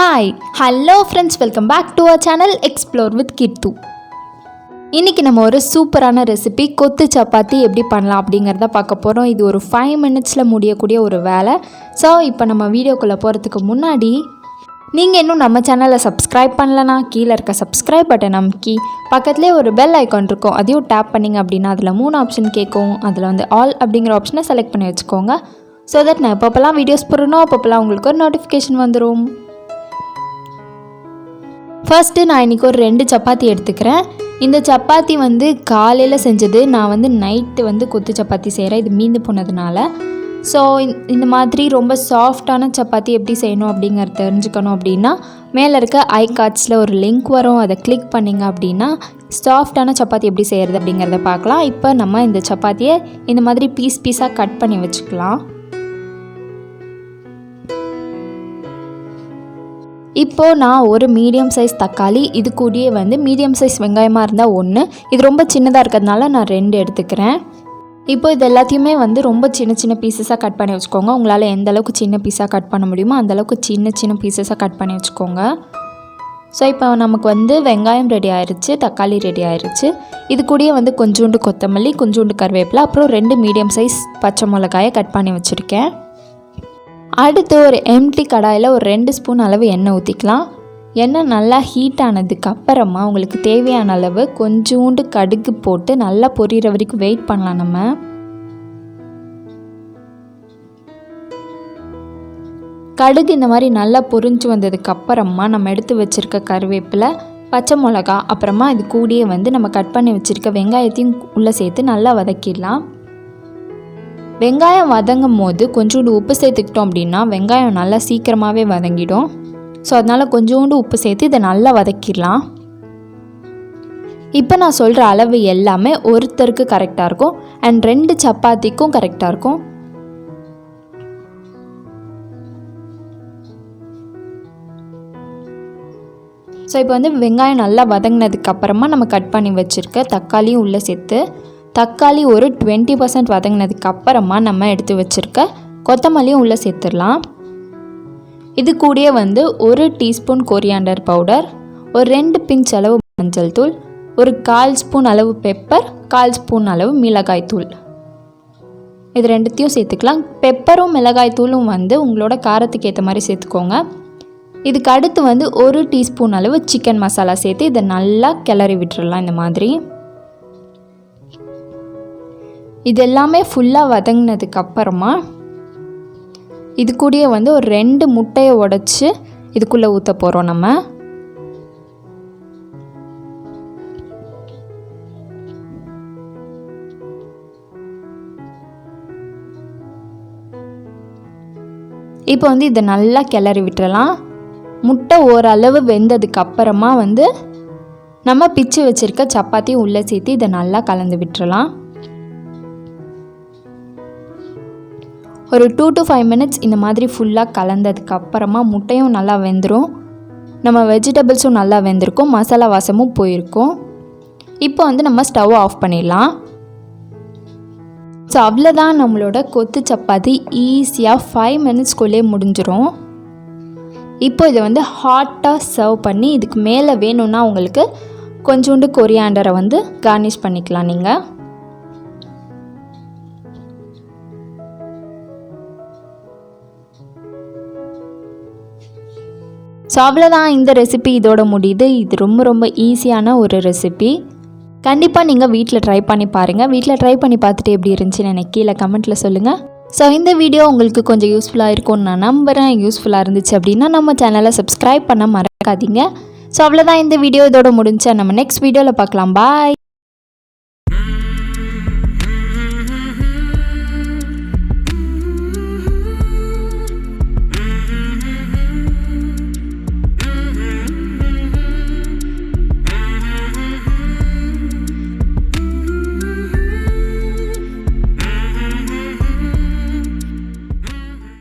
Hi hello friends, welcome back to our channel explore with Keerthu. இன்றைக்கி நம்ம ஒரு சூப்பரான ரெசிபி கொத்து சப்பாத்தி எப்படி பண்ணலாம் அப்படிங்கிறத பார்க்க போகிறோம். இது ஒரு 5 மினிட்ஸில் முடியக்கூடிய ஒரு வேலை. ஸோ இப்போ நம்ம வீடியோக்குள்ளே போகிறதுக்கு முன்னாடி நீங்கள் இன்னும் நம்ம சேனலை சப்ஸ்கிரைப் பண்ணலனா கீழே இருக்க சப்ஸ்கிரைப் பட்டன் அமுக்கி பக்கத்துலேயே ஒரு பெல் ஐக்கான் இருக்கும், அதையும் டேப் பண்ணிங்க அப்படின்னா அதில் 3 ஆப்ஷன் கேட்கும். அதில் ஆல் அப்படிங்கிற ஆப்ஷனை செலக்ட் பண்ணி வச்சுக்கோங்க. ஸோ தட் நான் எப்பப்போலாம் வீடியோஸ் போடுறனோ அப்பப்போலாம் உங்களுக்கு ஒரு நோட்டிஃபிகேஷன் வந்துடும். ஃபர்ஸ்ட்டு நான் இன்றைக்கி ஒரு 2 சப்பாத்தி எடுத்துக்கிறேன். இந்த சப்பாத்தி காலையில் செஞ்சது. நான் நைட்டு கொத்து சப்பாத்தி செய்கிறேன், இது மீந்து போனதுனால. ஸோ இந்த மாதிரி ரொம்ப சாஃப்டான சப்பாத்தி எப்படி செய்யணும் அப்படிங்கிறத தெரிஞ்சுக்கணும் அப்படின்னா மேலே இருக்க ஐ கார்ட்ஸில் ஒரு லிங்க் வரும், அதை கிளிக் பண்ணிங்க அப்படின்னா சாஃப்டான சப்பாத்தி எப்படி செய்கிறது அப்படிங்கிறத பார்க்கலாம். இப்போ நம்ம இந்த சப்பாத்தியை இந்த மாதிரி பீஸாக கட் பண்ணி வச்சுக்கலாம். இப்போது நான் ஒரு மீடியம் சைஸ் தக்காளி, இது கூடயே மீடியம் சைஸ் வெங்காயமாக இருந்தால் 1, இது ரொம்ப சின்னதாக இருக்கிறதுனால நான் 2 எடுத்துக்கிறேன். இப்போ இது எல்லாத்தையுமே ரொம்ப சின்ன பீசஸாக கட் பண்ணி வச்சுக்கோங்க. உங்களால் எந்த அளவுக்கு சின்ன பீஸாக கட் பண்ண முடியுமோ அந்தளவுக்கு சின்ன பீசஸாக கட் பண்ணி வச்சுக்கோங்க. ஸோ இப்போ நமக்கு வெங்காயம் ரெடி ஆயிடுச்சு, தக்காளி ரெடி ஆயிடுச்சு. இது கூடயே கொஞ்சோண்டு கொத்தமல்லி, கொஞ்சோண்டு கருவேப்பிலை, அப்புறம் 2 மீடியம் சைஸ் பச்சை மிளகாயை கட் பண்ணி வச்சுருக்கேன். அடுத்து ஒரு எம்டி கடாயில் ஒரு 2 ஸ்பூன் அளவு எண்ணெய் ஊற்றிக்கலாம். எண்ணெய் நல்லா ஹீட் ஆனதுக்கு அப்புறமா உங்களுக்கு தேவையான அளவு கொஞ்சோண்டு கடுகு போட்டு நல்லா பொரியிற வரைக்கும் வெயிட் பண்ணலாம். நம்ம கடுகு இந்த மாதிரி நல்லா பொரிஞ்சு வந்ததுக்கு அப்புறமா நம்ம எடுத்து வச்சுருக்க கருவேப்பிலை, பச்சை மிளகா, அப்புறமா இது கூடயே நம்ம கட் பண்ணி வச்சுருக்க வெங்காயத்தையும் உள்ளே சேர்த்து நல்லா வதக்கிடலாம். வெங்காயம் வதங்கும் போது கொஞ்சோண்டு உப்பு சேர்த்துக்கிட்டோம் அப்படின்னா வெங்காயம் நல்லா சீக்கிரமாகவே வதங்கிடும். ஸோ அதனால் கொஞ்சோண்டு உப்பு சேர்த்து இதை நல்லா வதக்கிடலாம். இப்போ நான் சொல்கிற அளவு எல்லாமே ஒருத்தருக்கு கரெக்டாக இருக்கும் அண்ட் 2 சப்பாத்திக்கும் கரெக்டாக இருக்கும். ஸோ இப்போ வெங்காயம் நல்லா வதங்கினதுக்கு அப்புறமா நம்ம கட் பண்ணி வச்சுருக்க தக்காளியும் உள்ளே சேர்த்து தக்காளி ஒரு 20% வதங்கினதுக்கு அப்புறமா நம்ம எடுத்து வச்சுருக்க கொத்தமல்லியும் உள்ளே சேர்த்துடலாம். இது கூடயே 1 டீஸ்பூன் கொரியாண்டர் பவுடர், ஒரு 2 பிஞ்ச் அளவு மஞ்சள் தூள், ஒரு 1/4 ஸ்பூன் அளவு பெப்பர், 1/4 ஸ்பூன் அளவு மிளகாய் தூள், இது 2த்தையும் சேர்த்துக்கலாம். பெப்பரும் மிளகாய் தூளும் உங்களோட காரத்துக்கு ஏற்ற மாதிரி சேர்த்துக்கோங்க. இதுக்கு அடுத்து 1 டீஸ்பூன் அளவு சிக்கன் மசாலா சேர்த்து இதை நல்லா கிளறி விட்டுறலாம். இந்த மாதிரி இது எல்லாமே ஃபுல்லாக வதங்கினதுக்கு அப்புறமா இது கூடயே ஒரு 2 முட்டையை உடைச்சி இதுக்குள்ளே ஊற்ற போகிறோம். நம்ம இப்போ இதை நல்லா கிளறி விட்டுறலாம். முட்டை ஓரளவு வெந்ததுக்கு அப்புறமா நம்ம பிச்சு வச்சுருக்க சப்பாத்தி உள்ளே சேர்த்து இதை நல்லா கலந்து விட்டுறலாம். ஒரு 2 to 5 மினிட்ஸ் இந்த மாதிரி ஃபுல்லாக கலந்ததுக்கு அப்புறமா முட்டையும் நல்லா வெந்துடும், நம்ம வெஜிடபிள்ஸும் நல்லா வெந்திருக்கும், மசாலா வாசமும் போயிருக்கும். இப்போ நம்ம ஸ்டவ் ஆஃப் பண்ணிடலாம். ஸோ அவ்வளோதான், நம்மளோட கொத்து சப்பாத்தி ஈஸியாக 5 மினிட்ஸ்குள்ளே முடிஞ்சிடும். இப்போ இதை ஹாட்டாக சர்வ் பண்ணி இதுக்கு மேலே வேணும்னா உங்களுக்கு கொஞ்சோண்டு கொரியாண்டரை கார்னிஷ் பண்ணிக்கலாம் நீங்கள். ஸோ அவ்வளோதான், இந்த ரெசிபி இதோட முடியுது. இது ரொம்ப ஈஸியான ஒரு ரெசிபி. கண்டிப்பாக நீங்கள் வீட்டில் ட்ரை பண்ணி பாருங்கள். வீட்டில் ட்ரை பண்ணி பார்த்துட்டு எப்படி இருந்துச்சுன்னு எனக்கு கீழே கமெண்ட்டில் சொல்லுங்கள். ஸோ இந்த வீடியோ உங்களுக்கு கொஞ்சம் யூஸ்ஃபுல்லாக இருக்கும்னு நான் நம்புகிறேன். யூஸ்ஃபுல்லாக இருந்துச்சு அப்படின்னா நம்ம சேனலை சப்ஸ்கிரைப் பண்ண மறக்காதீங்க. ஸோ அவ்வளோதான், இந்த வீடியோ இதோட முடிஞ்சா நம்ம நெக்ஸ்ட் வீடியோவில் பார்க்கலாம். பாய்.